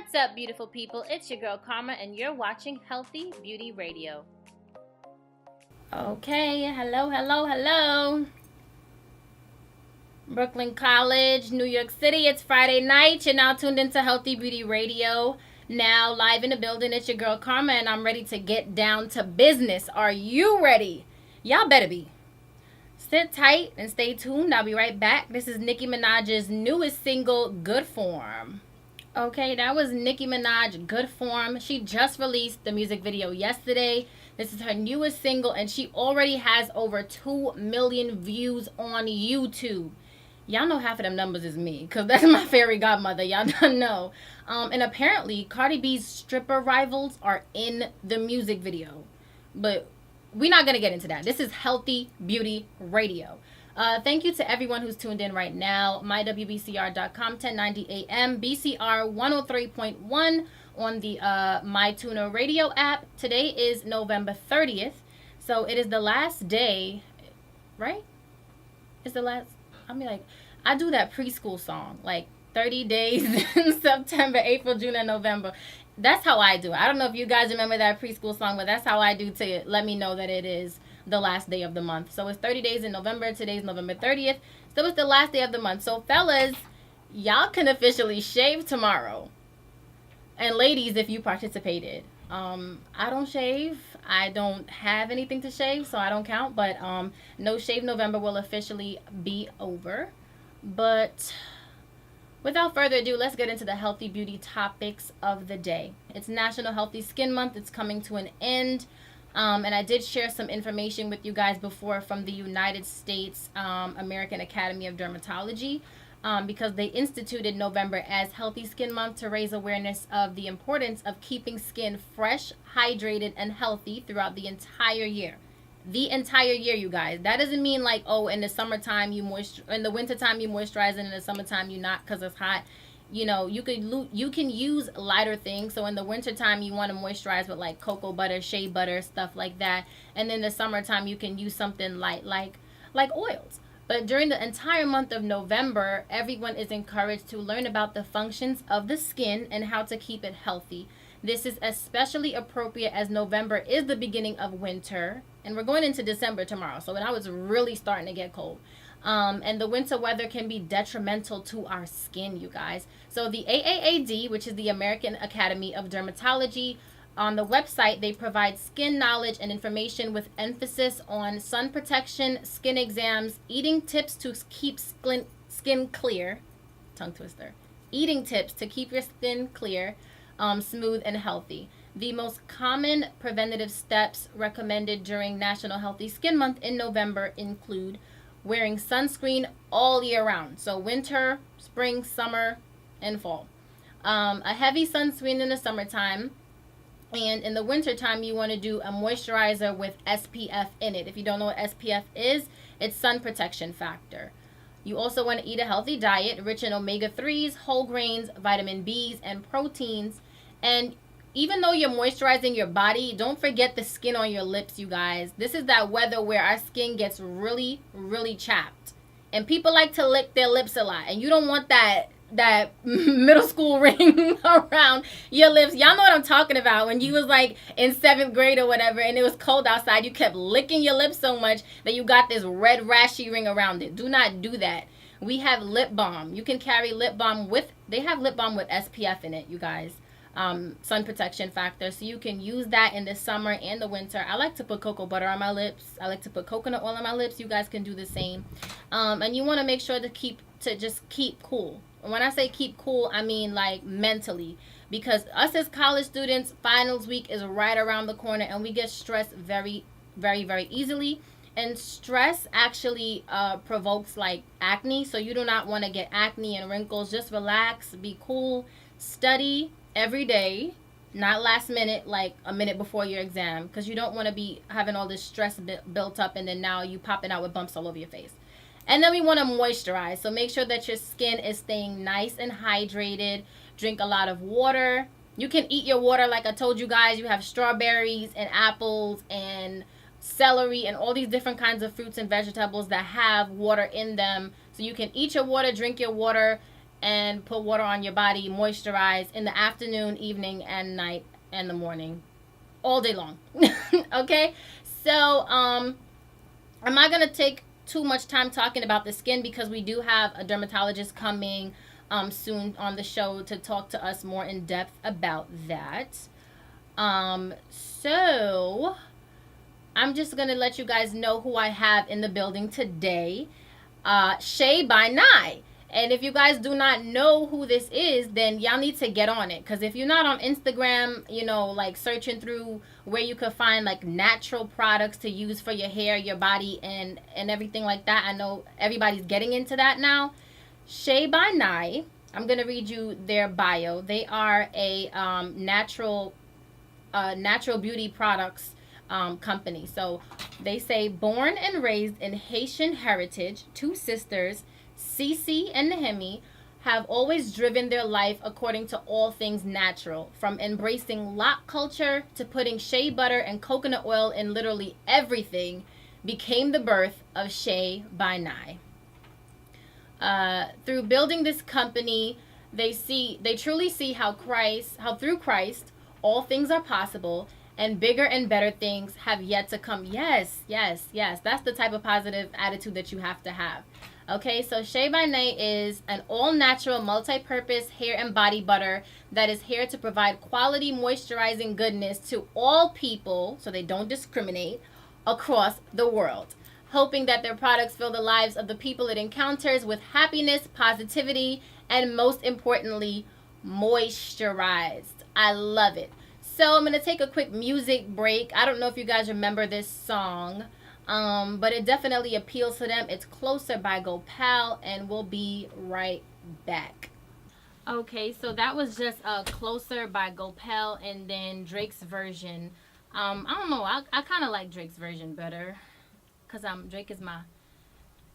What's up, beautiful people? It's your girl Karma, and you're watching Healthy Beauty Radio. Okay, hello. Brooklyn College, New York City. It's Friday night. You're now tuned into Healthy Beauty Radio. Now, live in the building, it's your girl Karma, and I'm ready to get down to business. Are you ready? Y'all better be. Sit tight and stay tuned. I'll be right back. This is Nicki Minaj's newest single, Good Form. Okay, that was Nicki Minaj, Good Form. She just released the music video yesterday. This is her newest single, and she already has over 2 million views on YouTube. Y'all know half of them numbers is me, because that's my fairy godmother. Y'all don't know. And apparently, Cardi B's stripper rivals are in the music video. But we're not going to get into that. This is Healthy Beauty Radio. Thank you to everyone who's tuned in right now. MyWBCR.com, 1090 AM, BCR 103.1 on the MyTuner radio app. Today is November 30th. So it is the last day, right? It's the last, I do that preschool song, like 30 days in September, April, June, and November. That's how I do it. I don't know if you guys remember that preschool song, but that's how I do to let me know that it is the last day of the month. So it's 30 days in November. Today's November 30th. So it's the last day of the month. So fellas, y'all can officially shave tomorrow. And ladies, if you participated. I don't shave. I don't have anything to shave, so I don't count. But No Shave November will officially be over. But without further ado, let's get into the healthy beauty topics of the day. It's National Healthy Skin Month. It's coming to an end. And I did share some information with you guys before from the United States American Academy of Dermatology because they instituted November as Healthy Skin Month to raise awareness of the importance of keeping skin fresh, hydrated, and healthy throughout the entire year. The entire year, you guys. That doesn't mean like, oh, in the summertime you in the wintertime you moisturize, and in the summertime you not because it's hot. You know, you can use lighter things. So in the wintertime, you want to moisturize with like cocoa butter, shea butter, stuff like that. And in the summertime, you can use something light like oils. But during the entire month of November, everyone is encouraged to learn about the functions of the skin and how to keep it healthy. This is especially appropriate as November is the beginning of winter. And we're going into December tomorrow. So now it's really starting to get cold. And the winter weather can be detrimental to our skin, you guys. So the AAAD, which is the American Academy of Dermatology, on the website, they provide skin knowledge and information with emphasis on sun protection, skin exams, eating tips to keep skin clear, tongue twister, eating tips to keep your skin clear, smooth, and healthy. The most common preventative steps recommended during National Healthy Skin Month in November include wearing sunscreen all year round. So winter, spring, summer, and fall. A heavy sunscreen in the summertime. And in the wintertime, you want to do a moisturizer with SPF in it. If you don't know what SPF is, it's sun protection factor. You also want to eat a healthy diet rich in omega-3s, whole grains, vitamin Bs, and proteins. And even though you're moisturizing your body, don't forget the skin on your lips, you guys. This is that weather where our skin gets really, really chapped. And people like to lick their lips a lot. And you don't want that middle school ring around your lips. Y'all know what I'm talking about. When you was like in 7th grade or whatever and it was cold outside, you kept licking your lips so much that you got this red rashy ring around it. Do not do that. We have lip balm. You can carry lip balm they have lip balm with SPF in it, you guys. Sun protection factor, so you can use that in the summer and the winter. I like to put cocoa butter on my lips. I like to put coconut oil on my lips. You guys can do the same. And you want to make sure to just keep cool. And when I say keep cool, I mean like mentally, because us as college students, finals week is right around the corner, and we get stressed very, very, very easily. And stress actually provokes like acne, so you do not want to get acne and wrinkles. Just relax, be cool, study every day, not last minute, like a minute before your exam, because you don't want to be having all this stress built up and then now you popping out with bumps all over your face. And then we want to moisturize, so make sure that your skin is staying nice and hydrated. Drink a lot of water. You can eat your water like I told you guys. You have strawberries and apples and celery and all these different kinds of fruits and vegetables that have water in them. So you can eat your water, drink your water, and put water on your body, moisturize in the afternoon, evening, and night, and the morning, all day long. Okay, so I'm not gonna take too much time talking about the skin because we do have a dermatologist coming soon on the show to talk to us more in depth about that. So I'm just gonna let you guys know who I have in the building today. SheaByNai. And if you guys do not know who this is, then y'all need to get on it. Because if you're not on Instagram, you know, like searching through where you could find like natural products to use for your hair, your body, and everything like that. I know everybody's getting into that now. SheaByNai. I'm going to read you their bio. They are a natural beauty products company. So they say, born and raised in Haitian heritage, two sisters, Cece and Nehemi, have always driven their life according to all things natural, from embracing lock culture to putting shea butter and coconut oil in literally everything, became the birth of SheaByNai. Through building this company, they truly see how through Christ all things are possible, and bigger and better things have yet to come. Yes, yes, yes. That's the type of positive attitude that you have to have. Okay, so SheaByNai is an all-natural, multi-purpose hair and body butter that is here to provide quality moisturizing goodness to all people, so they don't discriminate, across the world, hoping that their products fill the lives of the people it encounters with happiness, positivity, and most importantly, moisturized. I love it. So I'm going to take a quick music break. I don't know if you guys remember this song. But it definitely appeals to them. It's Closer by Gopal, and we'll be right back. Okay, so that was just Closer by Gopal, and then Drake's version. I don't know. I kind of like Drake's version better, because Drake is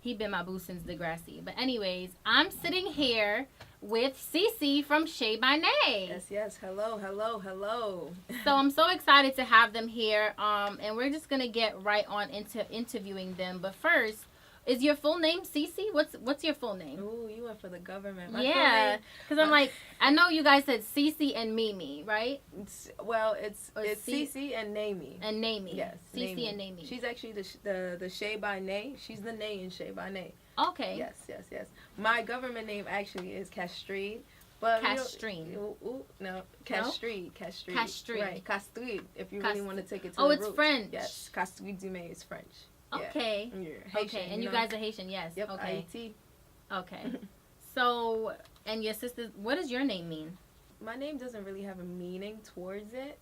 he been my boo since Degrassi. But anyways, I'm sitting here with Cece from SheaByNai. Yes, yes. Hello, hello, hello. So I'm so excited to have them here. And we're just gonna get right on into interviewing them. But first, is your full name Cece? What's your full name? Ooh, you went for the government. Yeah, because I'm like, I know you guys said Cece and Mimi, right? It's Cece and Naimi. And Naimi. Yes, Cece and Naimi. She's actually the SheaByNai. She's the Nay in SheaByNai. Okay. Yes, yes, yes. My government name actually is Castrid. But Castrine. No, Castrid. Castrid. Castrid. Right, Castrid. If you really want to take it to the roots. Oh, it's French. Yes, Castrid du May is French. Okay. Yeah. Haitian, okay, and you guys are Haitian, yes. Yep, okay. IET. Okay. So, and your sister, what does your name mean? My name doesn't really have a meaning towards it.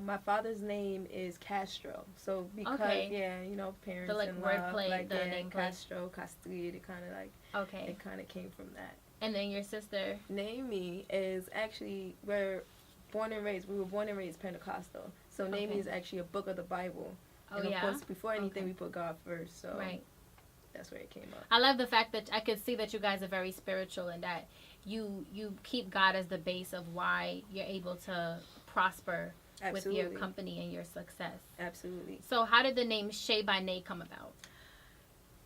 My father's name is Castro. So because parents the, like, in wordplay, love, the name Castro, Castrid, it kind of like it kind of came from that. And then your sister, Naimi, is actually we were born and raised Pentecostal. So Naimi is actually a book of the Bible. Oh, and of course, before anything, we put God first. So that's where it came up. I love the fact that I could see that you guys are very spiritual and that you keep God as the base of why you're able to prosper with your company and your success. Absolutely. So how did the name SheaByNai come about?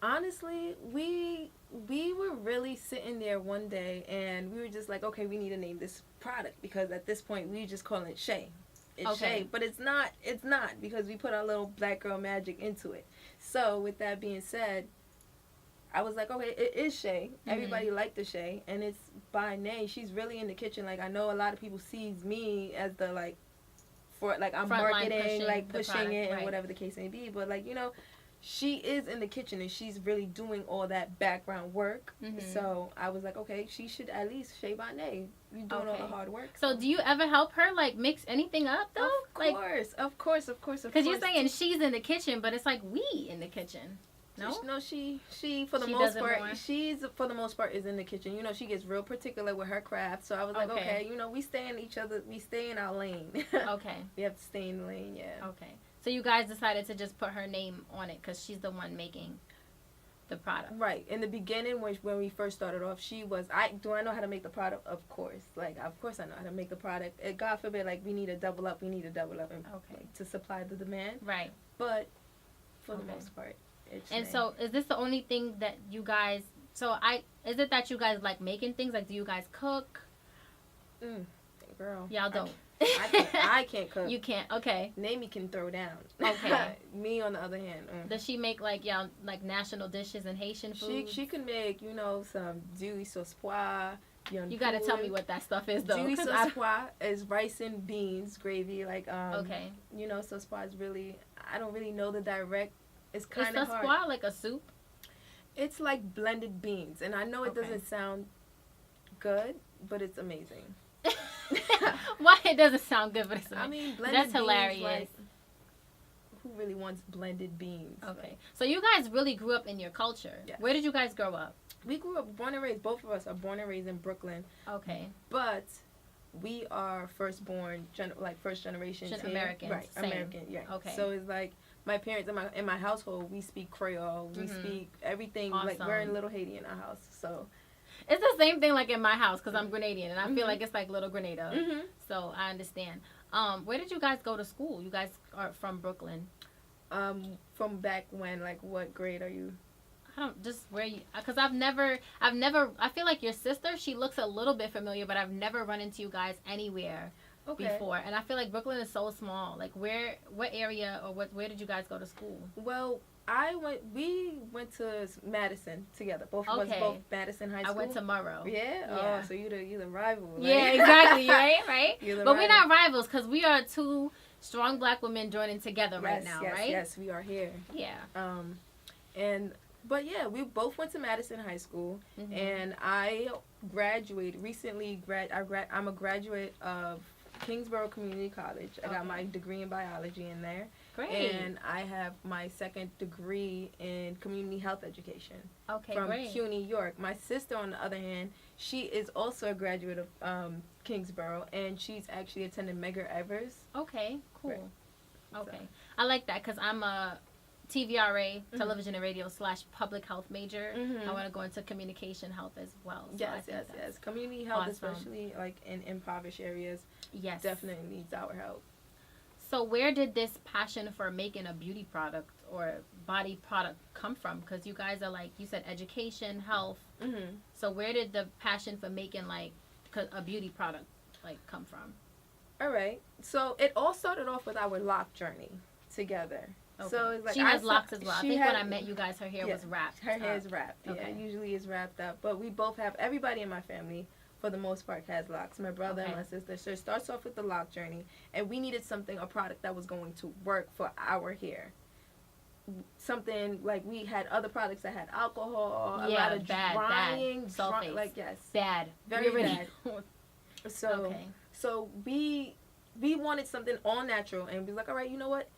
Honestly, we were really sitting there one day and we were just like, okay, we need to name this product because at this point we just calling it Shea. It's Shea, but it's not because we put our little black girl magic into it. So with that being said, I was like, okay, it is Shea. Everybody liked the Shea, and it's by Nay. She's really in the kitchen. Like, I know a lot of people sees me as the I'm marketing, pushing it, and whatever the case may be. But she is in the kitchen and she's really doing all that background work. So I was like, okay, she should at least SheaByNai. You're doing all the hard work. So do you ever help her mix anything up though? Of course. Because you're saying she's in the kitchen, but it's like we in the kitchen. No, she for the most part, she's for the most part is in the kitchen. She gets real particular with her craft. So I was like, okay, we stay in our lane. Okay. We have to stay in the lane, yeah. Okay. So you guys decided to just put her name on it because she's the one making the product. Right. In the beginning, when we first started off, she was, do I know how to make the product? Of course. Of course I know how to make the product. God forbid, we need to double up and, to supply the demand. Right. But for the most part, it's And so is this the only thing that you guys So is it that you guys like making things? Like, do you guys cook? Girl, y'all don't. I can't cook. You can't. Okay. Namie can throw down. Okay. Me on the other hand. Does she make like y'all like national dishes and Haitian food? She can make some du sauce pois. You gotta tell me what that stuff is though. Du sauce pois is rice and beans gravy. Like okay. Sauce pois is really, I don't really know the direct. It's kind of hard. Is sauce pois like a soup? It's like blended beans, and I know it doesn't sound good, but it's amazing. Why it doesn't sound good, but it's amazing. I mean, blended that's hilarious. Like, who really wants blended beans? Okay, so you guys really grew up in your culture. Yes. Where did you guys grow up? We grew up, born and raised. Both of us are born and raised in Brooklyn. Okay, but we are first generation Americans, right? Same. American, yeah. Okay, so it's like my parents in my household, we speak Creole, we speak everything. Awesome. Like we're in Little Haiti in our house, so. It's the same thing like in my house because I'm Grenadian and I feel like it's like Little Grenada. So I understand. Where did you guys go to school? You guys are from Brooklyn. From back when, like, what grade are you? I don't just where you because I've never. I feel like your sister. She looks a little bit familiar, but I've never run into you guys anywhere before. And I feel like Brooklyn is so small. Like what area or where did you guys go to school? Well, we went to Madison together. Both of us, both Madison High School. I went to Murrow. Yeah? Oh, so you're the rival. Right? Yeah, exactly, right? But we're not rivals because we are two strong black women joining together right now, right? Yes, we are here. Yeah. But yeah, we both went to Madison High School, and I graduated recently. I'm a graduate of Kingsborough Community College. I got my degree in biology in there. Great. And I have my second degree in community health education. Okay, from great. CUNY York. My sister, on the other hand, she is also a graduate of Kingsborough, and she's actually attended Medgar Evers. Okay, cool. Right. Okay. So. I like that because I'm a TVRA, television and radio / public health major. I want to go into communication health as well. So yes. Community health, especially like in impoverished areas, definitely needs our help. So where did this passion for making a beauty product or body product come from? Because you guys are like, you said education, health. So where did the passion for making like a beauty product like come from? All right. So it all started off with our lock journey together. Okay. So it's like she has locks as well. I think when I met you guys, her hair was wrapped. Her hair is wrapped. Okay. Yeah, it usually is wrapped up. But we both have, everybody in my family, for the most part, has locks. My brother and my sister. So it starts off with the lock journey. And we needed a product that was going to work for our hair. Something like we had other products that had alcohol, a lot of drying, sulfates. Bad. Very bad. So we wanted something all natural, and we was like, all right, you know what?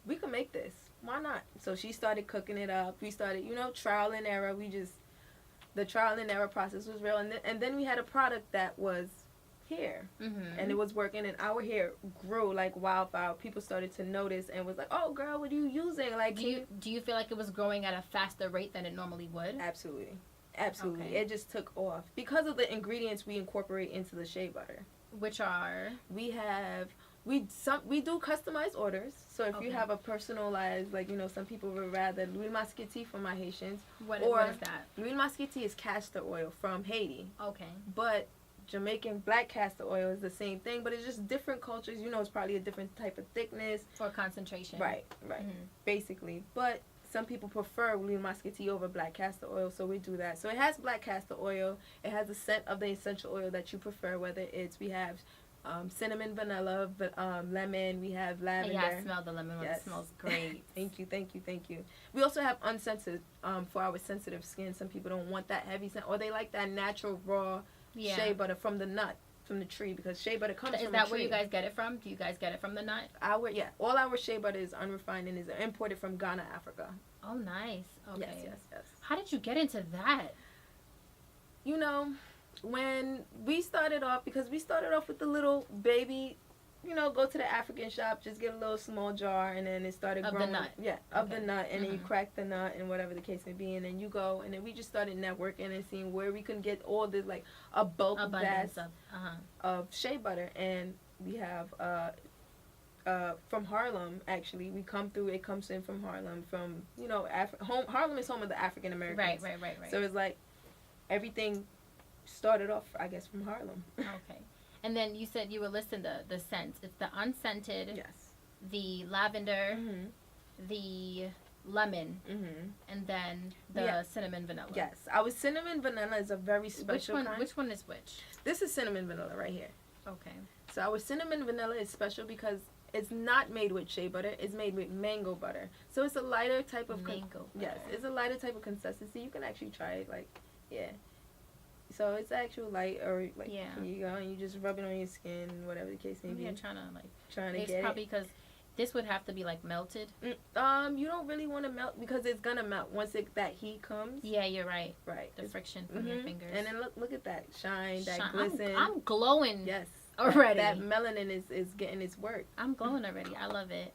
We can make this. Why not? So she started cooking it up. We started, trial and error. The trial and error process was real. And then we had a product that was hair. And it was working, and our hair grew like wildfire. People started to notice and was like, oh, girl, what are you using? Like, do you feel like it was growing at a faster rate than it normally would? Absolutely. Okay. It just took off. Because of the ingredients we incorporate into the shea butter. Which are? We do customized orders. So if you have a personalized, some people would rather l'huile masquiti from my Haitians. What is that? L'huile masquiti is castor oil from Haiti. Okay. But Jamaican black castor oil is the same thing, but it's just different cultures. It's probably a different type of thickness. Or concentration. Right. Basically. But some people prefer l'huile masquiti over black castor oil, so we do that. So it has black castor oil. It has the scent of the essential oil that you prefer, whether we have cinnamon, vanilla, lemon. We have lavender. Yeah, I smell the lemon one. It smells great. Thank you. We also have unscented for our sensitive skin. Some people don't want that heavy scent, or they like that natural raw shea butter from the nut, from the tree, because shea butter comes from a tree. Is that where you guys get it from? Do you guys get it from the nut? All our shea butter is unrefined and is imported from Ghana, Africa. Oh, nice. Okay. Yes. How did you get into that? When we started off, because we started off with the little baby, go to the African shop, just get a little small jar, and then it started growing. Of the nut? Yeah, of the nut, and then you crack the nut, and whatever the case may be, and then you go, and then we just started networking and seeing where we could get all this, like, a bulk vast of shea butter, and we have, from Harlem, actually, it comes in from Harlem, from, Harlem is home of the African Americans. Right. So it's like, everything started off, I guess, from Harlem. Okay. And then you said you were listing the scents. It's the unscented, Yes. the lavender, Mhm. the lemon, Mhm. and then the cinnamon vanilla. Yes. Our cinnamon vanilla is a very special kind. Which one is which? This is cinnamon vanilla right here. Okay. So our cinnamon vanilla is special because it's not made with shea butter. It's made with mango butter. So it's a lighter type of mango butter. Yes, it's a lighter type of consistency. You can actually try it, like, yeah. So it's actual light, or like, yeah. You go and you just rub it on your skin, whatever the case may be. Yeah, trying to get it. Probably because this would have to be like melted. You don't really want to melt because it's gonna melt once that heat comes. Yeah, you're right. Right. The friction from your fingers. And then look at that shine, that glisten. I'm glowing. Yes. Already. That melanin is getting its work. I'm glowing already. I love it.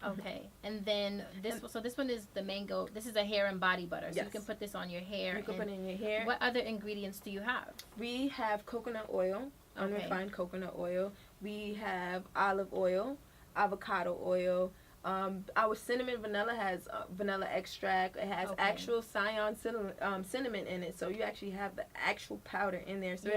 Okay. And then this one is the mango. This is a hair and body butter. So you can put this on your hair. You can put it in your hair. What other ingredients do you have? We have coconut oil, unrefined coconut oil. We have olive oil, avocado oil. Our cinnamon vanilla has vanilla extract. It has actual cinnamon in it, so you actually have the actual powder in there. So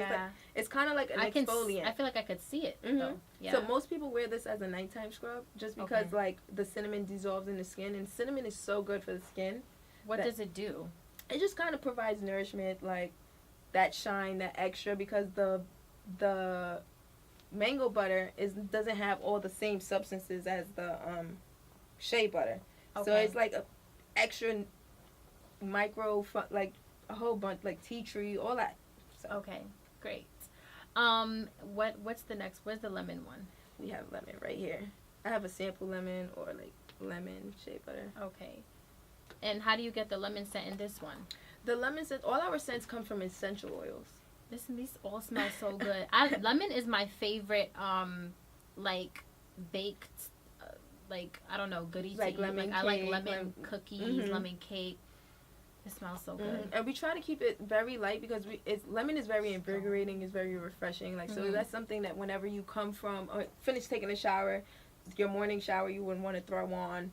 it's kind of like an exfoliant. I feel like I could see it. Though. Yeah. So most people wear this as a nighttime scrub just because like the cinnamon dissolves in the skin, and cinnamon is so good for the skin. What does it do? It just kind of provides nourishment, like that shine, that extra, because the mango butter doesn't have all the same substances as the shea butter. So it's like a extra like a whole bunch, like tea tree, all that. So. Okay, great. What's the next? Where's the lemon one? We have lemon right here. I have a sample lemon, or like lemon shea butter. Okay. And how do you get the lemon scent in this one? The lemon scent, all our scents come from essential oils. These all smell so good. Lemon is my favorite like baked like, I don't know, goodie like to lemon eat. Cake, I like lemon cookies, lemon cake. It smells so good. And we try to keep it very light because lemon is very invigorating, it's very refreshing. Like, so that's something that whenever you come from or finish taking a shower, your morning shower, you wouldn't want to throw on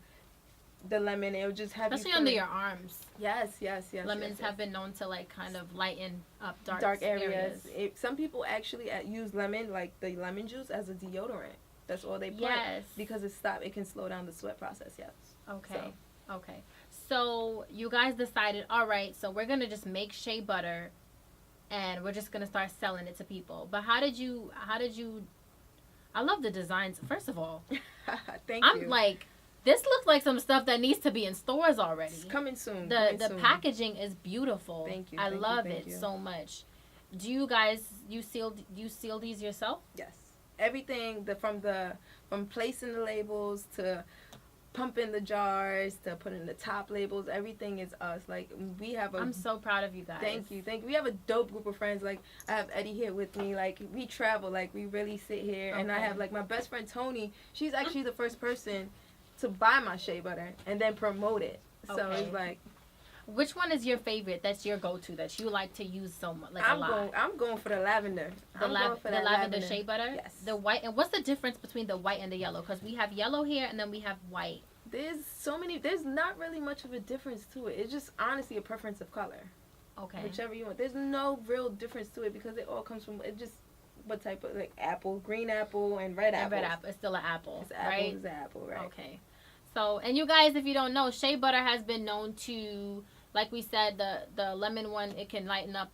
the lemon. It would just have especially under your arms. Yes. Lemons have been known to like kind of lighten up dark areas. Some people actually use lemon, like the lemon juice, as a deodorant. That's all they put. Yes. Because it can slow down the sweat process, yes. Okay. Okay. So you guys decided, all right, so we're going to just make shea butter and we're just going to start selling it to people. But how did you I love the designs, first of all. Thank you. I'm like, this looks like some stuff that needs to be in stores already. It's coming soon. The packaging is beautiful. Thank you. I love it so much. Do you guys you seal these yourself? Yes. Everything from placing the labels to pumping the jars to putting the top labels, everything is us. Like, we have I'm so proud of you guys. Thank you. We have a dope group of friends. Like, I have Eddie here with me. Like, we travel. Like, we really sit here. And I have, like, my best friend Tony. She's actually the first person to buy my shea butter and then promote it. So it's like, which one is your favorite? That's your go-to that you like to use so much, like a lot. I'm going for the lavender. The lavender shea butter. Yes. The white. And what's the difference between the white and the yellow? Because we have yellow here and then we have white. There's not really much of a difference to it. It's just honestly a preference of color. Okay. Whichever you want. There's no real difference to it because it all comes from what type of, like, apple, green apple and red apple. Red apple. It's still an apple. It's apple, right? It's apple, right? Okay. So, and you guys, if you don't know, shea butter has been known to, like we said, the lemon one, it can lighten up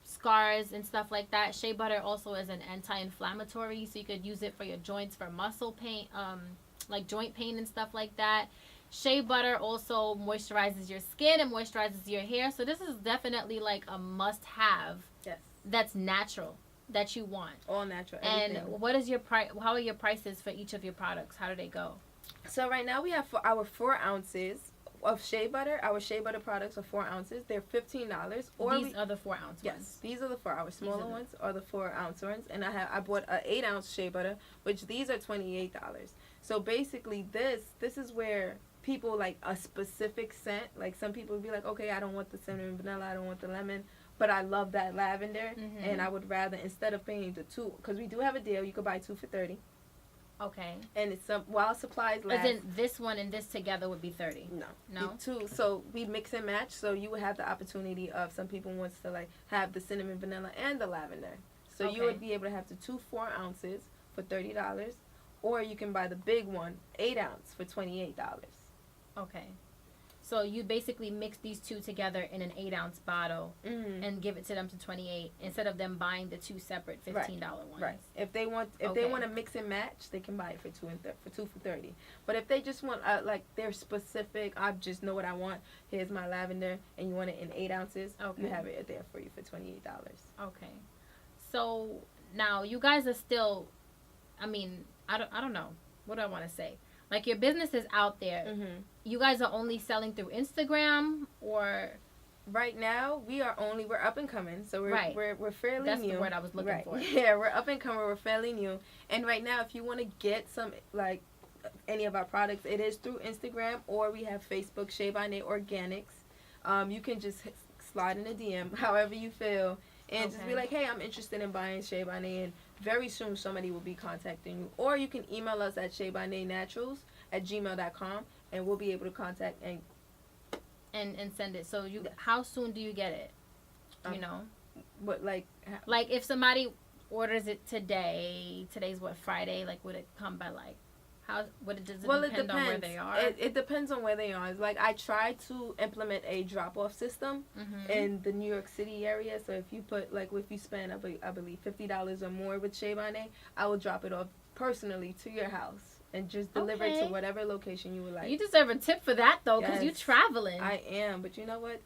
scars and stuff like that. Shea butter also is an anti-inflammatory, so you could use it for your joints, for muscle pain, like joint pain and stuff like that. Shea butter also moisturizes your skin and moisturizes your hair. So this is definitely like a must-have. Yes. That's natural, that you want. All natural. Everything. And what is your price? How are your prices for each of your products? How do they go? So right now we have for our 4 ounces of shea butter. Our shea butter products are 4 ounces. They're $15. These are the 4 ounce ones. Yes, these are the 4. Our smaller ones are the 4 ounce ones, and I bought a 8 ounce shea butter, which these are $28. So basically, this is where people like a specific scent. Like, some people would be like, okay, I don't want the cinnamon vanilla, I don't want the lemon, but I love that lavender, and I would rather, instead of paying the 2, because we do have a deal, you could buy 2 for $30. Okay. And it's while supplies last. As in this one and this together would be 30. No. The two. So we mix and match. So you would have the opportunity of some people wants to like have the cinnamon, vanilla, and the lavender. So you would be able to have the 2 4-ounces for $30, or you can buy the big one 8-ounce for $28. Okay. So you basically mix these two together in an 8-ounce bottle and give it to them to $28 instead of them buying the two separate $15 ones. Right. If they want to mix and match, they can buy it for two for $30. But if they just want like they're specific, I just know what I want. Here's my lavender, and you want it in 8 ounces. You have it there for you for $28. Okay. So now you guys are still. I mean, I don't know. What do I want to say? Like, your business is out there. You guys are only selling through Instagram, or right now we're up and coming, so we're fairly new. That's the word I was looking for. Yeah, we're up and coming. We're fairly new, and right now, if you want to get some like any of our products, it is through Instagram, or we have Facebook, SheaByNai Organics. You can just slide in a DM, however you feel, and just be like, hey, I'm interested in buying SheaByNai, and very soon somebody will be contacting you. Or you can email us at SheaByNaiNaturals@gmail.com, and we'll be able to contact and send it. So how soon do you get it? You know? But like if somebody orders it today, today's what, Friday, like would it come by like it depend on where they are? It depends on where they are. It's like I try to implement a drop-off system in the New York City area. So if you put, like, if you spend, I believe, $50 or more with SheaByNai, I will drop it off personally to your house and just deliver it to whatever location you would like. You deserve a tip for that, though, because you're traveling. I am, but you know what?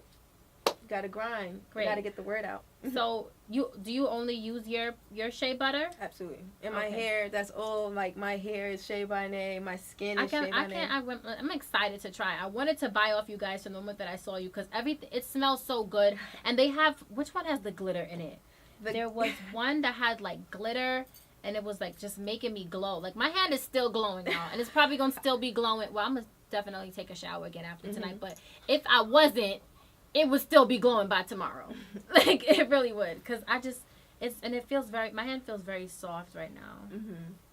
Gotta grind. Great. Gotta get the word out. So do you only use your shea butter? Absolutely. And my hair, that's all. Like, my hair is SheaByNai. My skin is SheaByNai. I'm excited to try. I wanted to buy off you guys from the moment that I saw you, because it smells so good. And they have, which one has the glitter in it? There was one that had like glitter, and it was like just making me glow. Like, my hand is still glowing now, and it's probably gonna still be glowing. Well, I'm gonna definitely take a shower again after tonight. But if I wasn't, it would still be glowing by tomorrow. Like, it really would. Because it feels my hand feels very soft right now.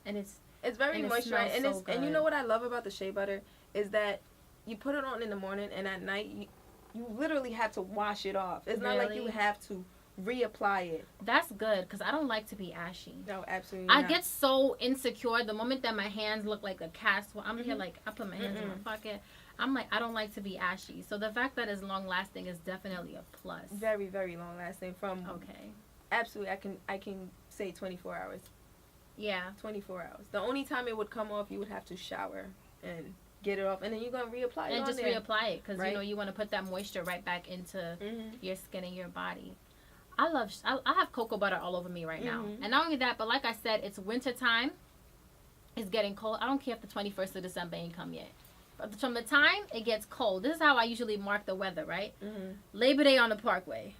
And it's very moisturized. And you know what I love about the shea butter is that you put it on in the morning, and at night, you literally have to wash it off. It's not like you have to reapply it. That's good, because I don't like to be ashy. No, absolutely not. I get so insecure the moment that my hands look like a cast. I'm here, like, I put my hands in my pocket. I'm like, I don't like to be ashy. So the fact that it's long lasting is definitely a plus. Very, very long lasting. Absolutely, I can say 24 hours. Yeah. 24 hours. The only time it would come off, you would have to shower and get it off, and then you're going to reapply it. And just reapply it, because you know, you want to put that moisture right back into your skin and your body. I have cocoa butter all over me right now. And not only that, but like I said, it's winter time. It's getting cold. I don't care if the 21st of December ain't come yet. But from the time it gets cold, this is how I usually mark the weather, right? Labor Day on the Parkway.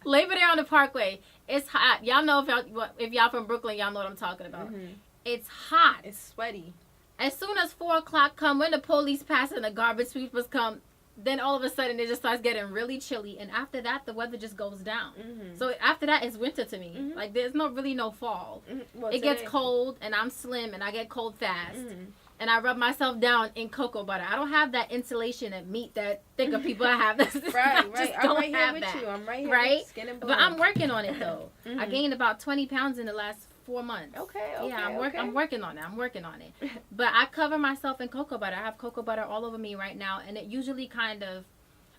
Labor Day on the Parkway. It's hot. Y'all know, if y'all from Brooklyn, y'all know what I'm talking about. It's hot. It's sweaty. As soon as 4 o'clock come, when the police pass and the garbage sweepers come, then all of a sudden it just starts getting really chilly, and after that the weather just goes down. So after that it's winter to me. Like, there's no fall. Well, it gets cold, and I'm slim, and I get cold fast. And I rub myself down in cocoa butter. I don't have that insulation and meat that thicker people have. Right. I'm right here with you. I'm right here with skin and bone. But I'm working on it, though. I gained about 20 pounds in the last 4 months. Yeah, I'm working on it. But I cover myself in cocoa butter. I have cocoa butter all over me right now, and it usually kind of,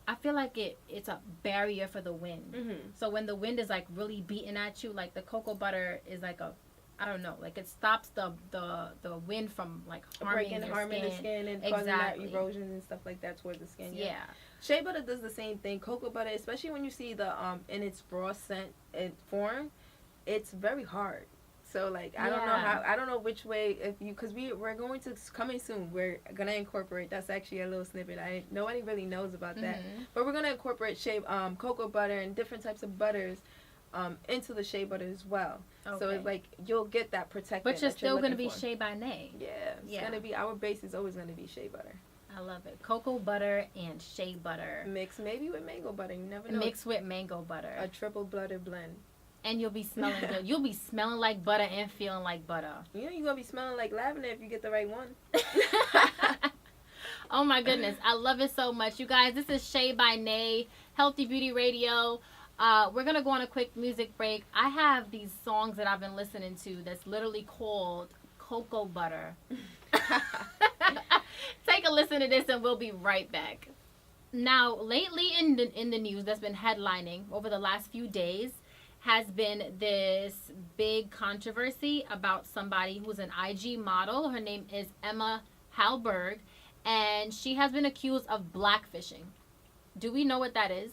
I feel like it's a barrier for the wind. So when the wind is like really beating at you, like, the cocoa butter is like I don't know, like, it stops the wind from like harming the skin and causing that erosion and stuff like that towards the skin. Yeah. Shea butter does the same thing. Cocoa butter, especially when you see the in its raw scent form, it's very hard. So, like, I don't know which way, because we're going to, coming soon, we're gonna incorporate, that's actually a little snippet, nobody really knows about that, but we're gonna incorporate cocoa butter and different types of butters into the shea butter as well. So it's like you'll get that protected. But you're still going to be SheaByNai. Yeah, it's going to be, our base is always going to be shea butter. I love it. Cocoa butter and shea butter. Mixed maybe with mango butter. You never know. Mixed with mango butter. A triple butter blend. And you'll be smelling good. You'll be smelling like butter and feeling like butter. You know you're going to be smelling like lavender if you get the right one. Oh my goodness. I love it so much. You guys, this is SheaByNai, Healthy Beauty Radio. We're going to go on a quick music break. I have these songs that I've been listening to that's literally called Cocoa Butter. Take a listen to this and we'll be right back. Now, lately in the news that's been headlining over the last few days has been this big controversy about somebody who's an IG model. Her name is Emma Hallberg, and she has been accused of blackfishing. Do we know what that is?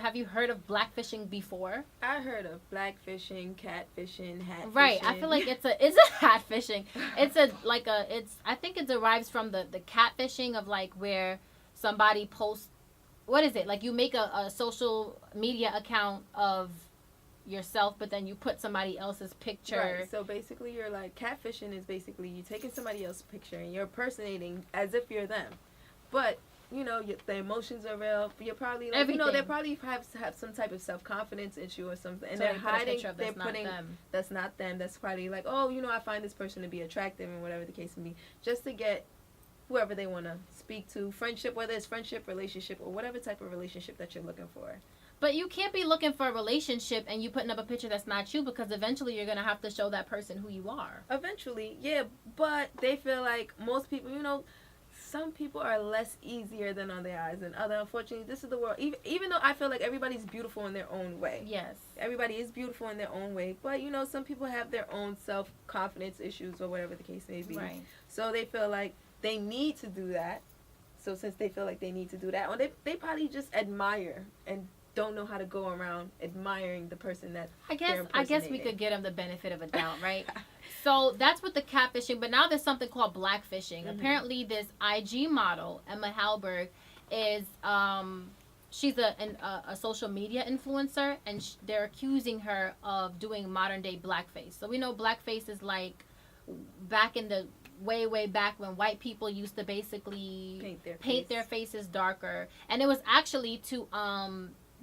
Have you heard of blackfishing before? I heard of blackfishing, catfishing, hatfishing. Right. I feel like it's a catfishing. I think it derives from the catfishing of like where somebody posts, what is it? Like you make a social media account of yourself, but then you put somebody else's picture. Right. So basically you're like, catfishing is basically you taking somebody else's picture and you're impersonating as if you're them. But you know, the emotions are real. You're probably like, everything. You know, they probably have some type of self-confidence issue or something. And so they're hiding, they're putting that's not them. That's probably like, oh, you know, I find this person to be attractive and whatever the case may be. Just to get whoever they want to speak to. Friendship, whether it's friendship, relationship, or whatever type of relationship that you're looking for. But you can't be looking for a relationship and you putting up a picture that's not you, because eventually you're going to have to show that person who you are. Eventually, yeah. But they feel like most people, you know, some people are less easier than on their eyes than other. Unfortunately, this is the world. Even though I feel like everybody's beautiful in their own way. Yes. Everybody is beautiful in their own way. But, you know, some people have their own self-confidence issues or whatever the case may be. Right. So they feel like they need to do that. So since they feel like they need to do that, or they probably just admire and don't know how to go around admiring the person that I guess we could get them the benefit of a doubt, right? So that's with the catfishing, but now there's something called blackfishing. Mm-hmm. Apparently, this IG model, Emma Hallberg, is she's a social media influencer, and they're accusing her of doing modern day blackface. So we know blackface is like back in the way back when white people used to basically paint their faces darker, and it was actually to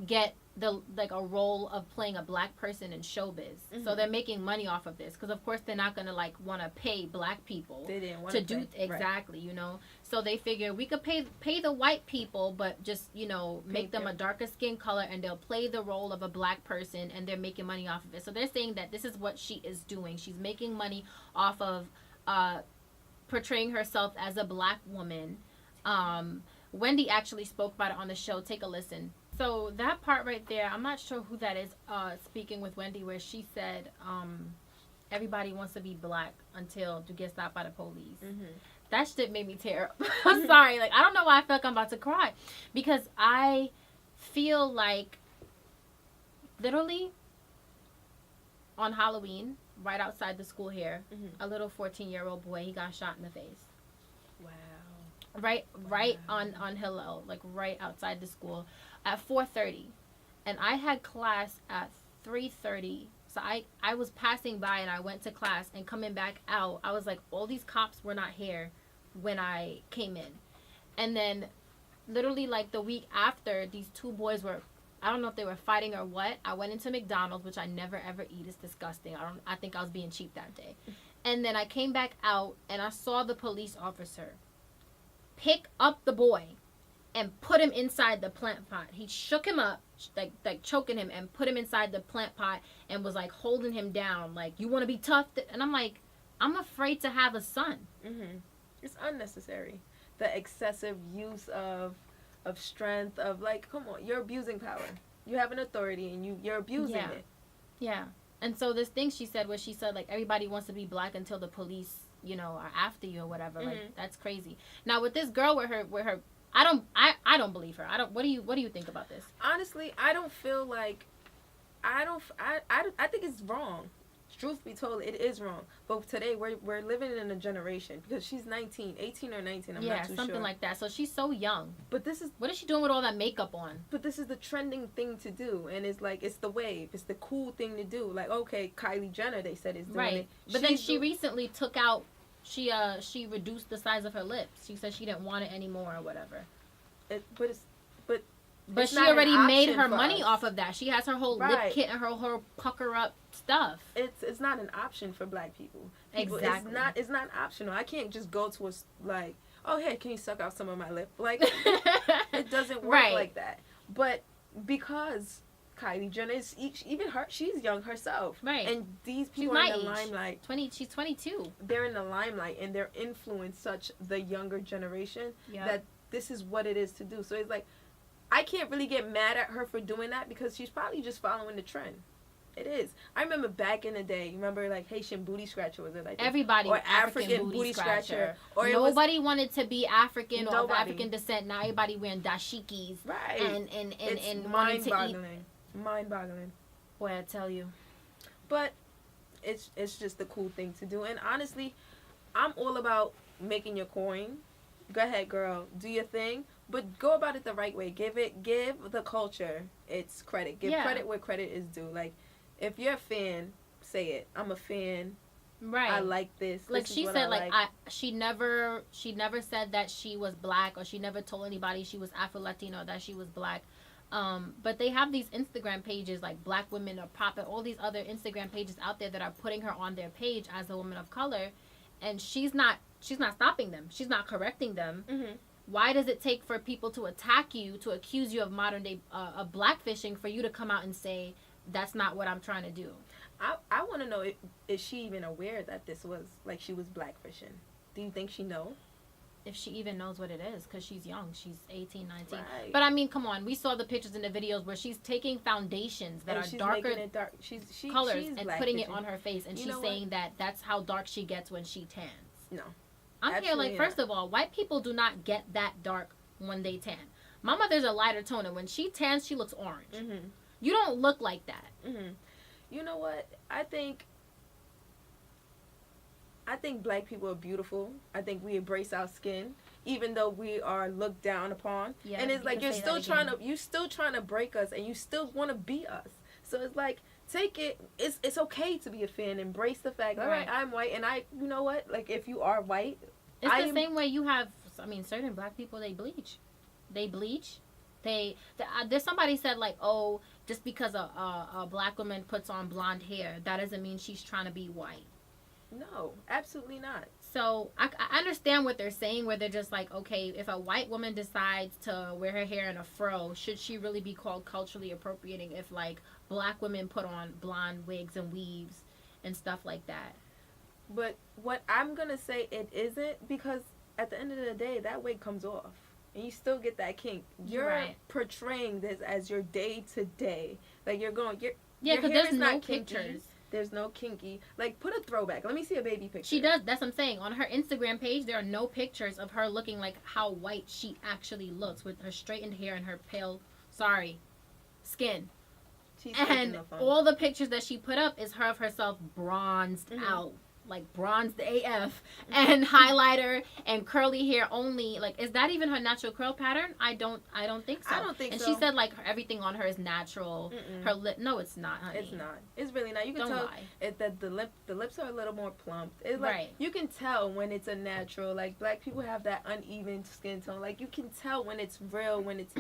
get a role of playing a black person in showbiz. Mm-hmm. So they're making money off of this because of course they're not gonna like want to pay black people to do exactly, right. You know. So they figure we could pay the white people, but just, you know, make them a darker skin color and they'll play the role of a black person and they're making money off of it. So they're saying that this is what she is doing. She's making money off of portraying herself as a black woman. Wendy actually spoke about it on the show. Take a listen. So that part right there, I'm not sure who that is speaking with Wendy, where she said everybody wants to be black until you get stopped by the police. Mm-hmm. That shit made me tear up. I'm sorry. Like, I don't know why I feel like I'm about to cry. Because I feel like literally on Halloween, right outside the school here, mm-hmm. a little 14-year-old boy, he got shot in the face. Wow. Right on Hillel, like right outside the school at 4:30, and I had class at 3:30. So I was passing by and I went to class, and coming back out, I was like, all these cops were not here when I came in. And then literally like the week after, these two boys were, I don't know if they were fighting or what. I went into McDonald's, which I never ever eat. It's disgusting. I think I was being cheap that day. And then I came back out and I saw the police officer pick up the boy and put him inside the plant pot. He shook him up, like choking him, and put him inside the plant pot and was like holding him down, like, you want to be tough? And I'm like, I'm afraid to have a son. Mm-hmm. It's unnecessary. The excessive use of strength, of like, come on, you're abusing power. You have an authority and you're abusing it. Yeah. And so this thing she said, where she said like everybody wants to be black until the police, you know, are after you or whatever. Mm-hmm. Like, that's crazy. Now with this girl, with her, I don't believe her. What do you think about this? Honestly, I don't feel like, I think it's wrong. Truth be told, it is wrong. But today we're living in a generation, because she's 18 or 19. I'm not too sure. Yeah, something like that. So she's so young. But what is she doing with all that makeup on? But this is the trending thing to do, and it's like, it's the wave. It's the cool thing to do. Like, okay, Kylie Jenner, they said, is doing it. But then she recently took out. She reduced the size of her lips. She said she didn't want it anymore or whatever. But But It's she not an already made option her for money us. off of that. She has her whole lip Right. kit and her whole pucker up stuff. It's not an option for black people. Exactly. It's not optional. I can't just go to a like, oh hey, can you suck out some of my lip? Like it doesn't work Right. like that. But because Kylie Jenner is even her, she's young herself, Right. and these She's people are my in the age. limelight. She's 22. They're in the limelight, and they're influence such the younger generation Yep. that this is what it is to do. So it's like, I can't really get mad at her for doing that because she's probably just following the trend. It is. I remember back in the day, you remember like Haitian booty scratcher was it like Everybody or was African booty scratcher. or Nobody wanted to be African or of Nobody. African descent. Now everybody wearing dashikis. right. And It's wanting to eat. mind-boggling. Mind-boggling. Boy, I tell you. But it's just the cool thing to do. And honestly, I'm all about making your coin. Go ahead, girl. Do your thing. But go about it the right way. Give the culture its credit. Give credit where credit is due. Like, if you're a fan, say it. I'm a fan. Right. I like this. Like This is she what said, I like she never said that she was black, or she never told anybody she was Afro Latino, that she was black. But they have these Instagram pages like Black Women Are Poppin', all these other Instagram pages out there that are putting her on their page as a woman of color, and she's not stopping them. She's not correcting them. Mm-hmm. Why does it take for people to attack you, to accuse you of modern day of blackfishing, for you to come out and say that's not what I'm trying to do? I want to know, is she even aware that this was, like, she was blackfishing? Do you think she know? If she even knows what it is, because she's young. She's 18, 19. Right. But I mean, come on. We saw the pictures and the videos where she's taking foundations that And are she's darker making it dark. colors she's and putting it blackfishing. on her face. And You she's know saying that that's how dark she gets when she tans. No. I'm here like, Absolutely first not. of all, white people do not get that dark when they tan. My mother's a lighter tone, and when she tans, she looks orange. Mm-hmm. You don't look like that. Mm-hmm. You know what? I think black people are beautiful. I think we embrace our skin, even though we are looked down upon. Yeah, and it's you like can say that you're still trying to break us, and you still want to be us. So it's like, take it. It's okay to be a fan. Embrace the fact. All right, I'm white, and you know what? Like, if you are white, it's the same way you have. I mean, certain black people, they bleach. There's somebody said like, oh, just because a black woman puts on blonde hair, that doesn't mean she's trying to be white. No, absolutely not. So I understand what they're saying, where they're just like, okay, if a white woman decides to wear her hair in a fro, should she really be called culturally appropriating if like black women put on blonde wigs and weaves and stuff like that? But what I'm gonna say, it isn't, because at the end of the day, that wig comes off, and you still get that kink. You're right. portraying this as your day to day. Like, yeah, your because hair there's is no not kinky. pictures. There's no kinky. Like, put a throwback. Let me see a baby picture. She does. That's what I'm saying. On her Instagram page, there are no pictures of her looking like how white she actually looks, with her straightened hair and her pale, skin. She's And all the pictures that she put up is her of herself bronzed out. Like bronzed AF, and highlighter and curly hair only. Like, is that even her natural curl pattern? I don't think so. I don't think and so. And she said like everything on her is natural. Mm-mm. Her lip, no, it's not, honey. It's not. It's really not. You can Don't tell lie. that the lips are a little more plump. It's like, Right. you can tell when it's a natural. Like, black people have that uneven skin tone. Like, you can tell when it's real, when it's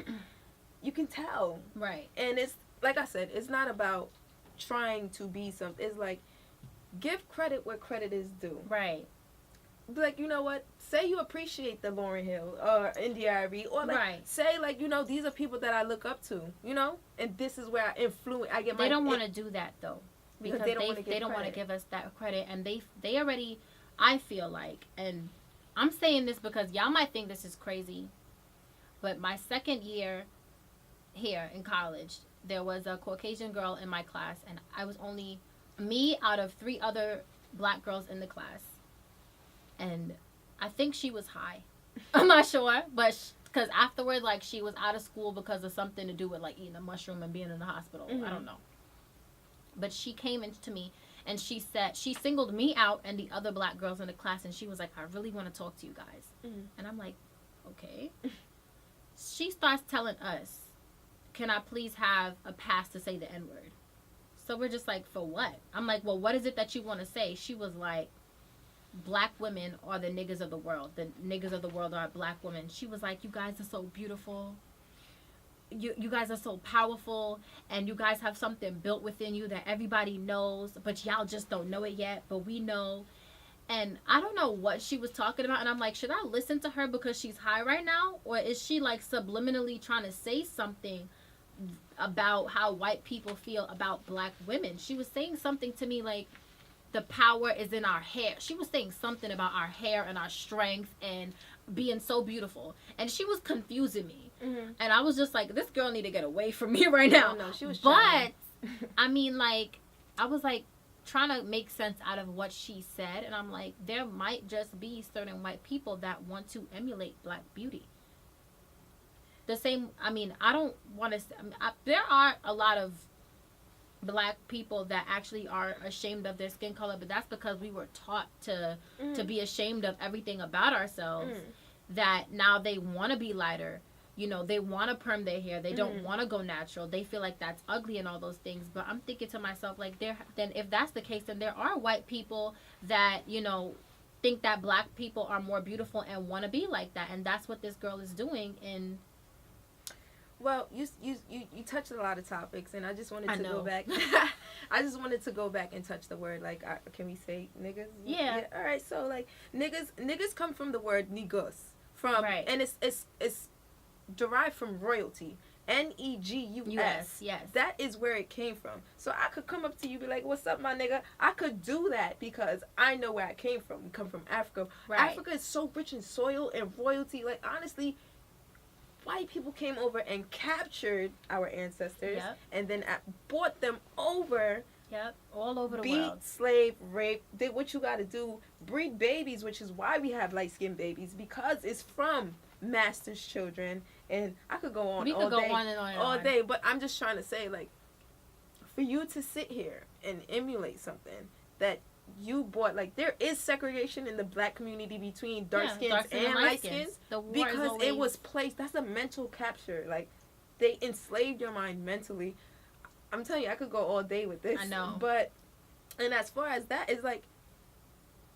you can tell. Right. And it's like I said, it's not about trying to be something. It's like, give credit where credit is due. Right. Like, you know what? Say you appreciate the Lauryn Hill or India.Arie, or like say like, you know, these are people that I look up to, you know, and this is where I get my. They don't want to do that though, because they don't want to give us that credit, and they already. I feel like, and I'm saying this because y'all might think this is crazy, but my second year here in college, there was a Caucasian girl in my class, and I was only me out of 3 other black girls in the class, and I think she was high. I'm not sure, but because afterward, like, she was out of school because of something to do with like eating a mushroom and being in the hospital. I don't know, but she came into me and she said, she singled me out and the other black girls in the class, and she was like, I really want to talk to you guys. And I'm like, okay. She starts telling us, can I please have a pass to say the N-word? So we're just like, for what? I'm like, well, what is it that you want to say? She was like, black women are the niggas of the world. The niggas of the world are black women. She was like, you guys are so beautiful. you guys are so powerful, and you guys have something built within you that everybody knows, but y'all just don't know it yet, but we know. And I don't know what she was talking about, and I'm like, should I listen to her because she's high right now, or is she like subliminally trying to say something about how white people feel about black women? She was saying something to me like, the power is in our hair. She was saying something about our hair and our strength and being so beautiful, and she was confusing me. And I was just like, this girl need to get away from me right now. No, she was but I mean, like, I was like trying to make sense out of what she said, and I'm like, there might just be certain white people that want to emulate black beauty. The same, I mean, I don't want to, there are a lot of black people that actually are ashamed of their skin color, but that's because we were taught to be ashamed of everything about ourselves, that now they want to be lighter. You know, they want to perm their hair. They don't want to go natural. They feel like that's ugly and all those things. But I'm thinking to myself, like, then if that's the case, then there are white people that, you know, think that black people are more beautiful and want to be like that. And that's what this girl is doing. And well, you touched a lot of topics, and I just wanted to go back. I just wanted to go back and touch the word, like, can we say niggas? Yeah. All right. So, like, niggas come from the word negus, and it's derived from royalty. Negus. Yes. That is where it came from. So I could come up to you, be like, "What's up, my nigga?" I could do that because I know where I came from. We come from Africa. Right. Africa is so rich in soil and royalty. Like, honestly, white people came over and captured our ancestors, and then brought them over. All over the world. world. Slave, rape, did what you got to do. Breed babies, which is why we have light-skinned babies, because it's from master's children. And I could go on all day, but I'm just trying to say, like, for you to sit here and emulate something that you bought, like, there is segregation in the black community between dark skins and light skins, because it was placed. That's a mental capture. Like, they enslaved your mind mentally. I'm telling you, I could go all day with this. I know. But, and as far as that is, like,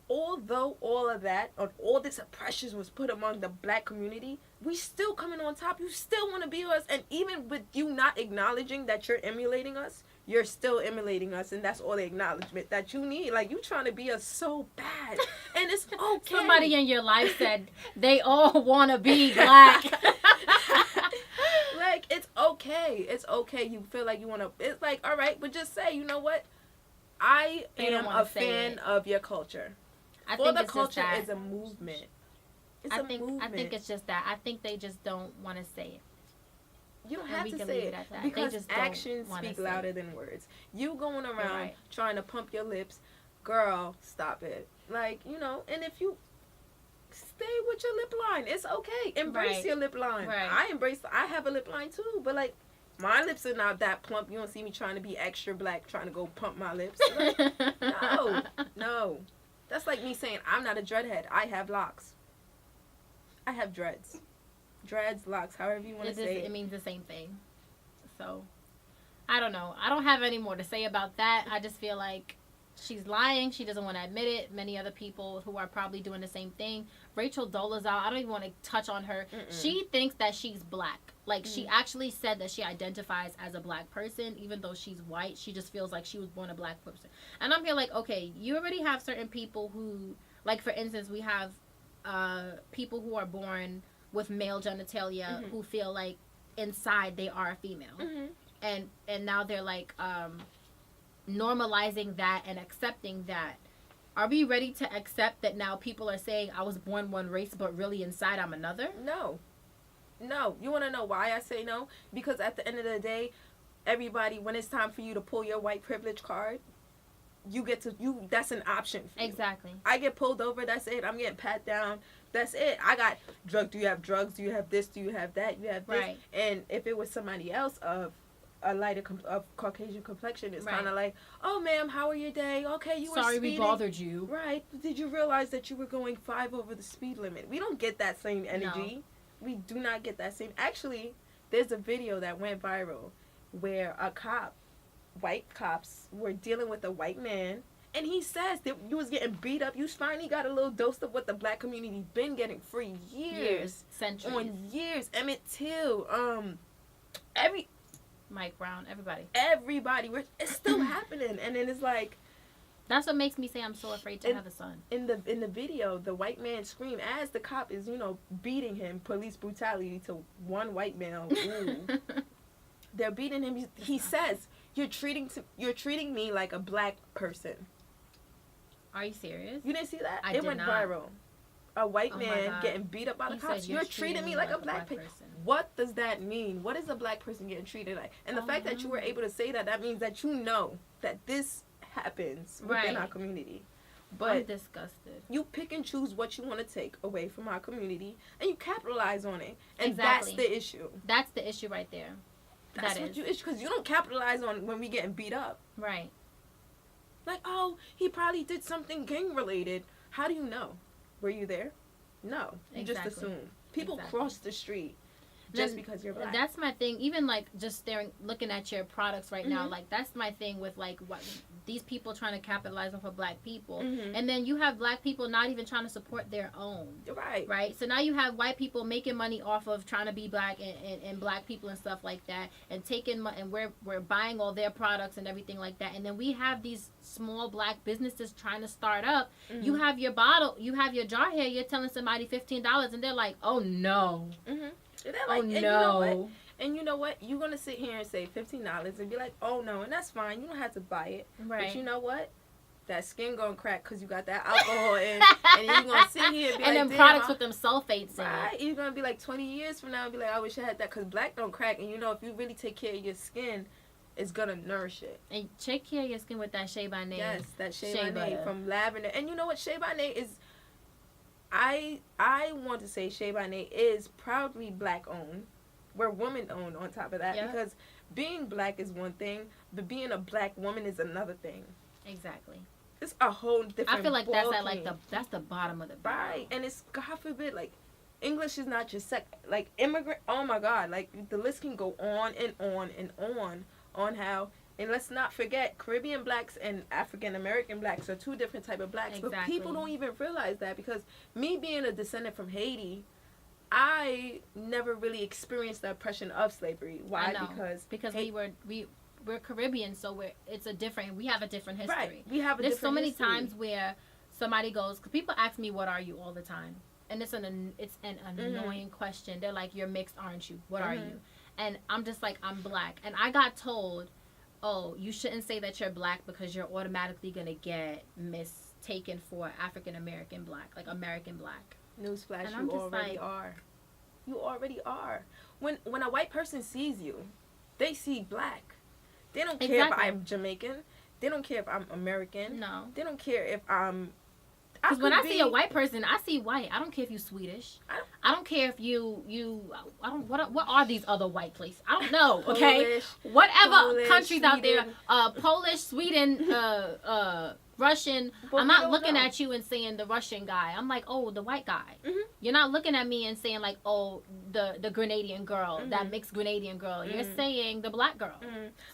although all of that, or all this oppression was put among the black community, we still coming on top. You still want to be us. And even with you not acknowledging that you're emulating us, you're still emulating us. And that's all the acknowledgement that you need. Like, you trying to be us so bad. And it's okay. Somebody in your life said they all want to be black. Like, it's okay. It's okay. You feel like you want to. It's like, all right, but just say, you know what? I am a fan of your culture. I think the culture is a movement. I think it's just that. I think they just don't want to say it. You don't have to say it, because actions speak louder than words. You going around trying to pump your lips, girl, stop it. Like, you know, and if you stay with your lip line, it's okay. Embrace your lip line. I have a lip line too, but, like, my lips are not that plump. You don't see me trying to be extra black, trying to go pump my lips. Like, no. That's like me saying I'm not a dreadhead. I have locks. I have dreads. Dreads, locks, however you want to say it. It means the same thing. So, I don't know. I don't have any more to say about that. I just feel like she's lying. She doesn't want to admit it. Many other people who are probably doing the same thing. Rachel Dolezal, I don't even want to touch on her. She thinks that she's black. Like, she actually said that she identifies as a black person, even though she's white. She just feels like she was born a black person. And I'm here like, okay, you already have certain people who, like, for instance, we have people who are born with male genitalia who feel like inside they are a female. And now they're, like, normalizing that and accepting that. Are we ready to accept that now people are saying I was born one race, but really inside I'm another? No. You want to know why I say no? Because at the end of the day, everybody, when it's time for you to pull your white privilege card, that's an option for you. Exactly. I get pulled over, that's it. I'm getting pat down, that's it. I got do you have drugs? Do you have this? Do you have that? You have this? Right. And if it was somebody else of a lighter of Caucasian complexion, it's kind of like, oh, ma'am, how are your day? Okay, you were sorry speeding. We bothered you. Right. Did you realize that you were going 5 over the speed limit? We don't get that same energy. No. We do not get that same. Actually, there's a video that went viral where white cops were dealing with a white man, and he says that you was getting beat up. You finally got a little dose of what the black community's been getting for years. Centuries. On years. Emmett Till, Mike Brown, everybody. It's still happening. And then it's like, that's what makes me say I'm so afraid to have a son. In the video, the white man screamed as the cop is, beating him, police brutality to one white male. They're beating him. He says, you're treating me like a black person. Are you serious? You didn't see that? It went viral. A white man getting beat up by the cops. Said, you're treating me like a black person. What does that mean? What is a black person getting treated like? And the fact that you were able to say that means that you know that this happens within our community. But I'm disgusted. You pick and choose what you want to take away from our community, and you capitalize on it. And that's the issue. That's the issue right there. That's what because you don't capitalize on when we getting beat up. Right. Like, oh, he probably did something gang related. How do you know? Were you there? No. You just assume. People cross the street just because you're black. That's my thing. Even like just looking at your products right now, like that's my thing with like what these people trying to capitalize on for black people, and then you have black people not even trying to support their own. Right. So now you have white people making money off of trying to be black and black people and stuff like that, and taking and we're buying all their products and everything like that, and then we have these small black businesses trying to start up. You have your bottle, you have your jar here. You're telling somebody $15, and they're like, oh no. Like, no. And you know what? You're going to sit here and say $15 and be like, oh, no. And that's fine. You don't have to buy it. Right. But you know what? That skin going to crack because you got that alcohol in. And you're going to sit here and be and like, then products with them sulfates in it. You're going to be like 20 years from now and be like, I wish I had that. Because black don't crack. And, if you really take care of your skin, it's going to nourish it. And take care of your skin with that SheaByNai. Yes, that SheaByNai from lavender. And you know what? SheaByNai is... I want to say SheaByNai is proudly black owned. We're woman owned on top of that because being black is one thing, but being a black woman is another thing. Exactly. It's a whole different. I feel like that's that's the bottom of the barrel. Right, and it's God forbid like English is not just like immigrant. Oh my God, like the list can go on and on and on how. And let's not forget, Caribbean blacks and African American blacks are two different type of blacks. Exactly. But people don't even realize that because me being a descendant from Haiti, I never really experienced the oppression of slavery. Why? Because we're Caribbean, so we have a different history. Right. We have a There's different so many history. times where somebody goes, because people ask me, "What are you?" all the time, and it's an annoying question. They're like, "You're mixed, aren't you? What are you?" And I'm just like, "I'm black," and I got told, oh, you shouldn't say that you're black because you're automatically going to get mistaken for African American black, like American black. Newsflash, you already are. You already are. When a white person sees you, they see black. They don't care if I'm Jamaican. They don't care if I'm American. No. They don't care if I'm... Because when I see a white person, I see white. I don't care if you're Swedish. I don't care if you I don't what are these other white places? I don't know. Okay, whatever countries Sweden. Out there, Polish, Sweden, Russian. But I'm not looking at you and saying the Russian guy. I'm like, oh, the white guy. You're not looking at me and saying like, oh, the Grenadian girl, that mixed Grenadian girl. You're saying the black girl.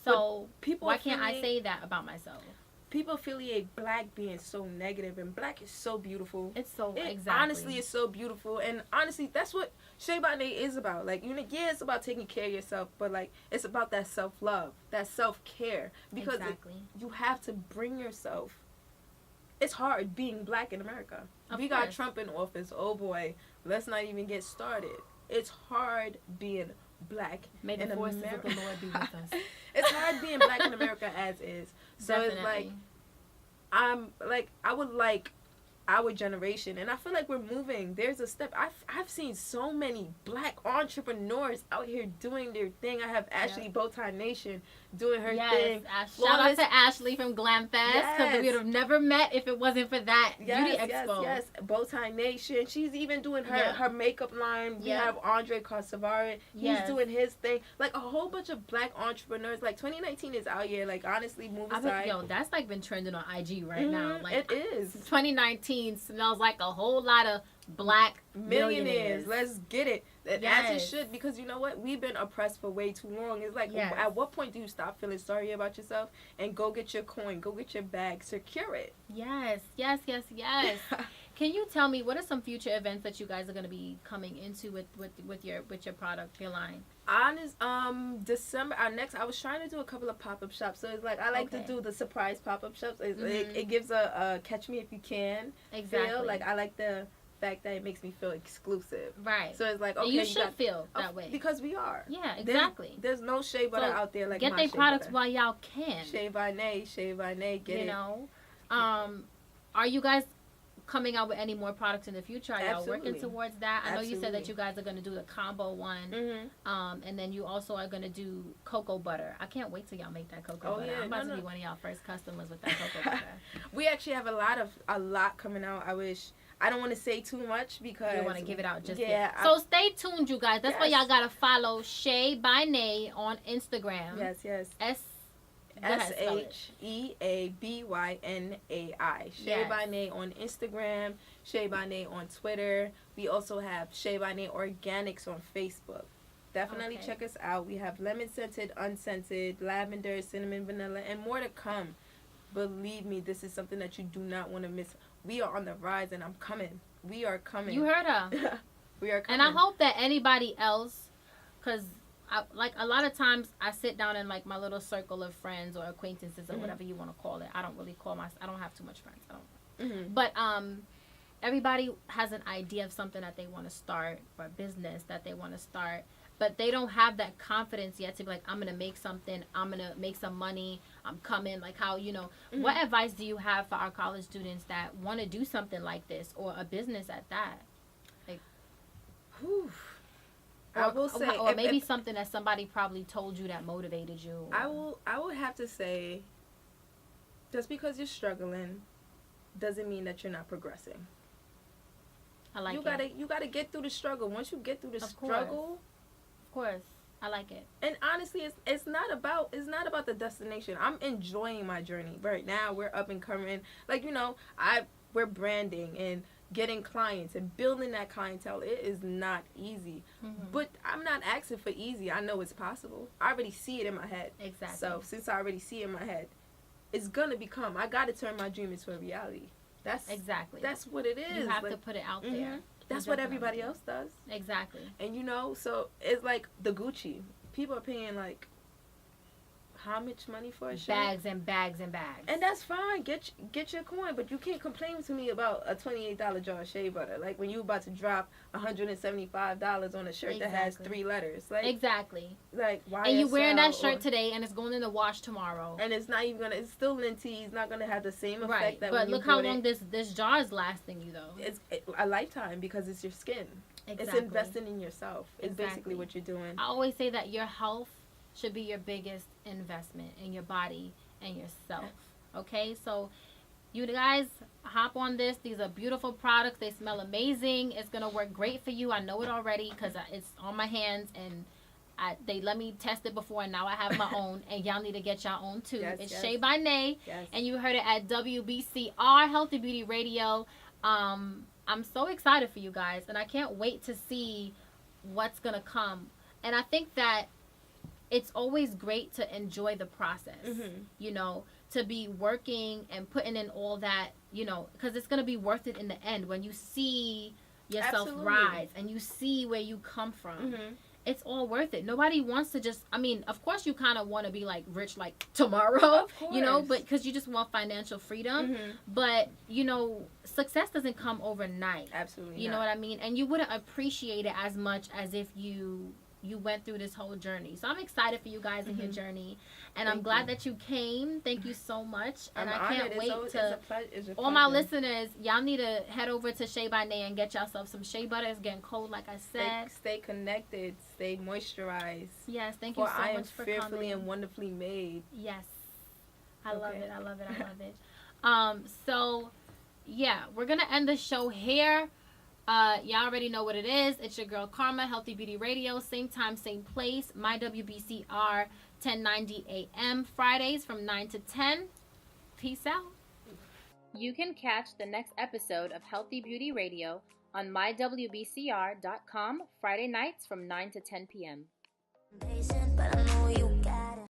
So why can't I say that about myself? People affiliate black being so negative, and black is so beautiful. It's so honestly, it's so beautiful, and honestly, that's what SheaByNai is about. Like, it's about taking care of yourself, but like, it's about that self-love, that self-care, because you have to bring yourself. It's hard being black in America. We got Trump in office. Oh boy, let's not even get started. It's hard being black May the forces of the Lord be with us. It's hard being black in America as is. So Definitely. I would like our generation, and I feel like we're moving. There's a step. I've seen so many black entrepreneurs out here doing their thing. I have Ashley Bowtie Nation doing her thing. Shout out to Ashley from Glam Fest, because we would have never met if it wasn't for that beauty expo. Yes, Bowtie Nation. She's even doing her makeup line. We have Andre Carsavara. He's doing his thing. Like a whole bunch of black entrepreneurs. Like 2019 is out here. Like honestly, move aside. That's like been trending on IG right now. Like it is. 2019 smells like a whole lot of Black millionaires. millionaires. Let's get it. As Yes. it should, because you know what? We've been oppressed for way too long. It's like, Yes. at what point do you stop feeling sorry about yourself and go get your coin, go get your bag, secure it? Yes. Can you tell me what are some future events that you guys are going to be coming into with your product, your line? Honest, December, I was trying to do a couple of pop-up shops. So it's like, I like to do the surprise pop-up shops. It gives a catch me if you can feel. Like, I like the fact that it makes me feel exclusive. Right. So it's like, okay, and you should feel that way. Because we are. Yeah, exactly. There's no shea butter out there like get my their shea products butter. while y'all can. SheaByNai, get it. You know? Are you guys coming out with any more products in the future? Are y'all working towards that? I know you said that you guys are going to do the combo one. Mm-hmm. And then you also are going to do cocoa butter. I can't wait till y'all make that cocoa butter. Yeah, I'm about to be one of y'all first customers with that cocoa butter. We actually have a lot coming out. I don't want to say too much because you want to give it out just yet. So stay tuned, you guys. That's why y'all got to follow SheaByNai on Instagram. Yes. SheaByNai. SheaByNai on Instagram, SheaByNai on Twitter. We also have SheaByNai Organics on Facebook. Definitely check us out. We have lemon scented, unscented, lavender, cinnamon, vanilla, and more to come. Believe me, this is something that you do not want to miss. We are on the rise, and I'm coming. We are coming. You heard her. We are coming. And I hope that anybody else, because like a lot of times I sit down in like my little circle of friends or acquaintances or whatever you want to call it. I don't really call I don't have too much friends. But everybody has an idea of something that they want to start or a business that they want to start, but they don't have that confidence yet to be like, I'm gonna make something, I'm gonna make some money, I'm coming. Like how, what advice do you have for our college students that want to do something like this or a business at that? Like, I will say, or maybe something that somebody probably told you that motivated you. I will have to say, just because you're struggling doesn't mean that you're not progressing. I like you gotta get through the struggle. Once you get through the struggle, of course, I like it. And honestly, it's not about the destination. I'm enjoying my journey right now. We're up and coming. Like, we're branding and getting clients and building that clientele. It is not easy, but I'm not asking for easy. I know it's possible. I already see it in my head. Exactly. So since I already see it in my head, it's gonna become. I gotta turn my dream into a reality. That's what it is. You have to put it out there. That's what everybody else does. Exactly. And so it's like the Gucci. People are paying like how much money for a shirt? Bags and bags and bags. And that's fine. Get your coin, but you can't complain to me about a $28 jar of shea butter. Like when you about to drop $175 on a shirt that has 3 letters. Like exactly. Like why? And you wearing that shirt today, and it's going in the wash tomorrow. And it's not even gonna. It's still linty. It's not gonna have the same effect. Right. That but when look how long this jar is lasting you though. It's a lifetime because it's your skin. Exactly. It's investing in yourself. It's basically what you're doing. I always say that your health should be your biggest investment in your body and yourself. Okay, so you guys hop on this. These are beautiful products. They smell amazing. It's gonna work great for you. I know it already because it's on my hands, and they let me test it before, and now I have my own. And y'all need to get your own too. It's SheaByNai, and you heard it at WBCR Healthy Beauty Radio. I'm so excited for you guys, and I can't wait to see what's gonna come. And I think that it's always great to enjoy the process, to be working and putting in all that, because it's going to be worth it in the end when you see yourself rise and you see where you come from. It's all worth it. Nobody wants to just, of course you kind of want to be like rich like tomorrow, but because you just want financial freedom. But, success doesn't come overnight. Absolutely. You know what I mean? And you wouldn't appreciate it as much as if you went through this whole journey. So I'm excited for you guys in your journey, and I'm glad that you came. Thank you so much, and I can't wait to all my listeners. Y'all need to head over to SheaByNai and get yourself some shea butter. It's getting cold, like I said. Stay connected, stay moisturized. Yes, thank you so much for coming. For I am fearfully and wonderfully made. Yes, I love it. I love it. I love it. So yeah, we're gonna end the show here. Y'all already know what it is. It's your girl Karma, Healthy Beauty Radio, same time, same place. My WBCR 1090 AM Fridays from 9 to 10. Peace out. You can catch the next episode of Healthy Beauty Radio on mywbcr.com Friday nights from 9 to 10 p.m.